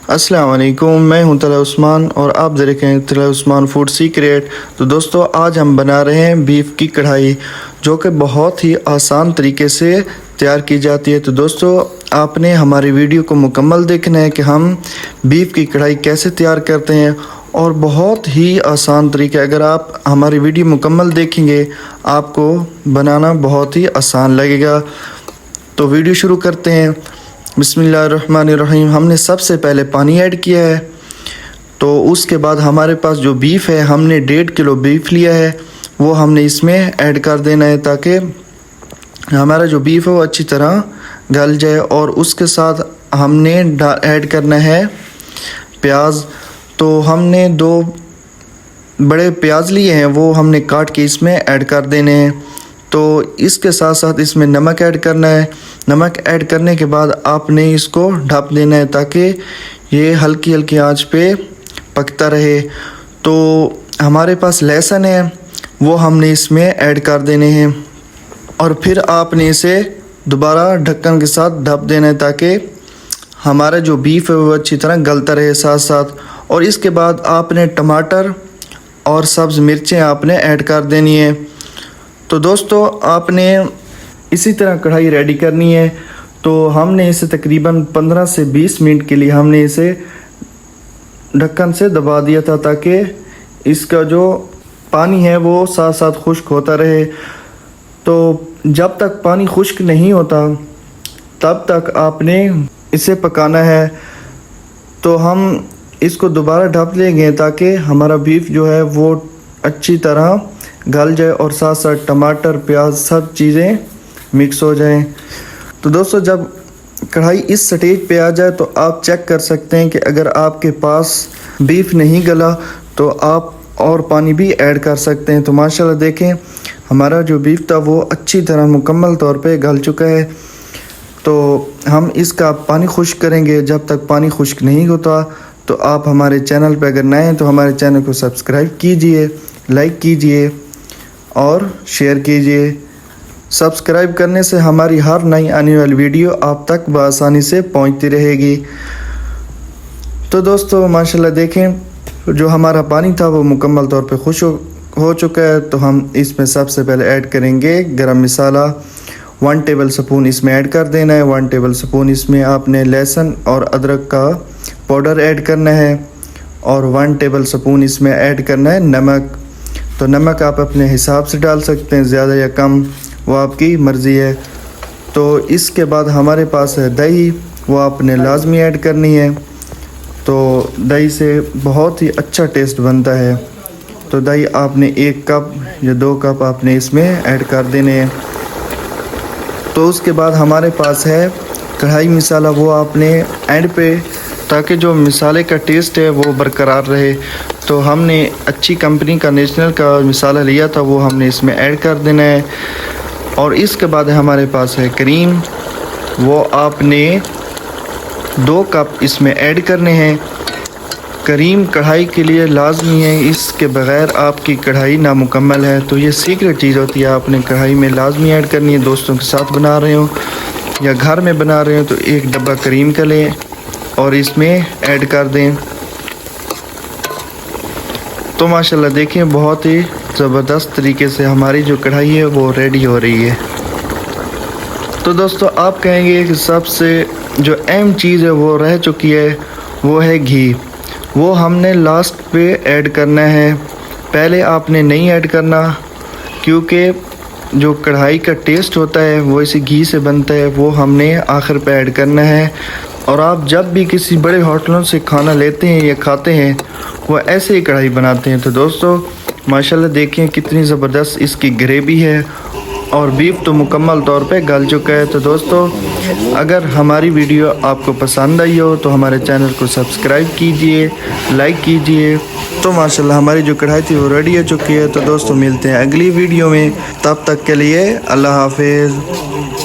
अस्सलाम वालेकुम, मैं हूं तला उस्मान और आप देख रहे हैं तला उस्मान फूड सीक्रेट। तो दोस्तों, आज हम बना रहे हैं बीफ की कढ़ाई, जो कि बहुत ही आसान तरीके से तैयार की जाती है। तो दोस्तों, आपने हमारी वीडियो को मुकम्मल देखना है कि हम बीफ की कढ़ाई कैसे तैयार करते हैं, और बहुत ही आसान तरीका। अगर आप हमारी वीडियो मुकम्मल देखेंगे आपको बनाना बहुत ही आसान लगेगा। तो वीडियो शुरू करते हैं। बिस्मिल्लाहिर्रहमानिर्रहीम। हमने सबसे पहले पानी ऐड किया है। तो उसके बाद हमारे पास जो बीफ है, हमने 1.5 किलो बीफ लिया है, वो हमने इसमें ऐड कर देना है ताकि हमारा जो बीफ है वो अच्छी तरह गल जाए। और उसके साथ हमने ऐड करना है प्याज। तो हमने 2 बड़े प्याज लिए हैं, वो हमने काट के इसमें ऐड कर देने हैं। तो इसके साथ साथ इसमें नमक ऐड करना है। नमक ऐड करने के बाद आपने इसको ढक देना है ताकि ये हल्की हल्की आंच पे पकता रहे। तो हमारे पास लहसुन है, वो हमने इसमें ऐड कर देने हैं, और फिर आपने इसे दोबारा ढक्कन के साथ ढक देना है ताकि हमारा जो बीफ है वो अच्छी तरह गलता रहे साथ साथ। और इसके बाद आपने टमाटर और सब्ज़ मिर्चें आपने ऐड कर देनी है। तो दोस्तों, आपने इसी तरह कढ़ाई रेडी करनी है। तो हमने इसे तकरीबन 15 से 20 मिनट के लिए हमने इसे ढक्कन से दबा दिया था ताकि इसका जो पानी है वो साथ साथ खुश्क होता रहे। तो जब तक पानी खुश्क नहीं होता तब तक आपने इसे पकाना है। तो हम इसको दोबारा ढक लेंगे ताकि हमारा बीफ जो है वो अच्छी तरह गल जाए और साथ साथ टमाटर प्याज सब चीज़ें मिक्स हो जाएं। तो दोस्तों, जब कढ़ाई इस स्टेज पे आ जाए तो आप चेक कर सकते हैं कि अगर आपके पास बीफ नहीं गला तो आप और पानी भी ऐड कर सकते हैं। तो माशाल्लाह देखें, हमारा जो बीफ था वो अच्छी तरह मुकम्मल तौर पे गल चुका है। तो हम इसका पानी खुश्क करेंगे। जब तक पानी खुश्क नहीं होता तो आप हमारे चैनल पे अगर नए हैं तो हमारे चैनल को सब्सक्राइब कीजिए, लाइक कीजिए और शेयर कीजिए। सब्सक्राइब करने से हमारी हर नई आने वाली वीडियो आप तक बआसानी से पहुंचती रहेगी। तो दोस्तों, माशाल्लाह देखें, जो हमारा पानी था वो मुकम्मल तौर पे खुश्क हो चुका है। तो हम इसमें सबसे पहले ऐड करेंगे गरम मसाला। 1 टेबल स्पून इसमें ऐड कर देना है। 1 टेबल स्पून इसमें आपने लहसुन और अदरक का पाउडर ऐड करना है, और 1 टेबल स्पून इसमें ऐड करना है नमक। तो नमक आप अपने हिसाब से डाल सकते हैं, ज़्यादा या कम वो आपकी मर्ज़ी है। तो इसके बाद हमारे पास है दही, वो आपने लाजमी ऐड करनी है। तो दही से बहुत ही अच्छा टेस्ट बनता है। तो दही आपने 1 कप या 2 कप आपने इसमें ऐड कर देने हैं। तो उसके बाद हमारे पास है कढ़ाई मसाला, वो आपने एंड पे, ताकि जो मसाले का टेस्ट है वो बरकरार रहे। तो हमने अच्छी कंपनी का नेशनल का मसाला लिया था, वो हमने इसमें ऐड कर देना है। और इसके बाद हमारे पास है क्रीम, वो आपने 2 कप इसमें ऐड करने हैं। क्रीम कढ़ाई के लिए लाजमी है, इसके बगैर आपकी कढ़ाई नामुकम्मल है। तो ये सीक्रेट चीज़ होती है, आपने कढ़ाई में लाजमी ऐड करनी है। दोस्तों के साथ बना रहे हो या घर में बना रहे हो तो 1 डब्बा क्रीम का लें और इसमें ऐड कर दें। तो माशाल्लाह देखें, बहुत ही ज़बरदस्त तरीके से हमारी जो कढ़ाई है वो रेडी हो रही है। तो दोस्तों, आप कहेंगे कि सबसे जो अहम चीज़ है वो रह चुकी है, वो है घी। वो हमने लास्ट पे ऐड करना है, पहले आपने नहीं ऐड करना, क्योंकि जो कढ़ाई का टेस्ट होता है वो इसी घी से बनता है। वो हमने आखिर पे ऐड करना है। और आप जब भी किसी बड़े होटलों से खाना लेते हैं या खाते हैं, वो ऐसे ही कढ़ाई बनाते हैं। तो दोस्तों, माशाल्लाह देखें कितनी ज़बरदस्त इसकी ग्रेवी है, और बीफ तो मुकम्मल तौर पे गल चुका है। तो दोस्तों, अगर हमारी वीडियो आपको पसंद आई हो तो हमारे चैनल को सब्सक्राइब कीजिए, लाइक कीजिए। तो माशाल्लाह हमारी जो कढ़ाई थी वो रेडी हो चुकी है। तो दोस्तों, मिलते हैं अगली वीडियो में, तब तक के लिए अल्लाह हाफिज़।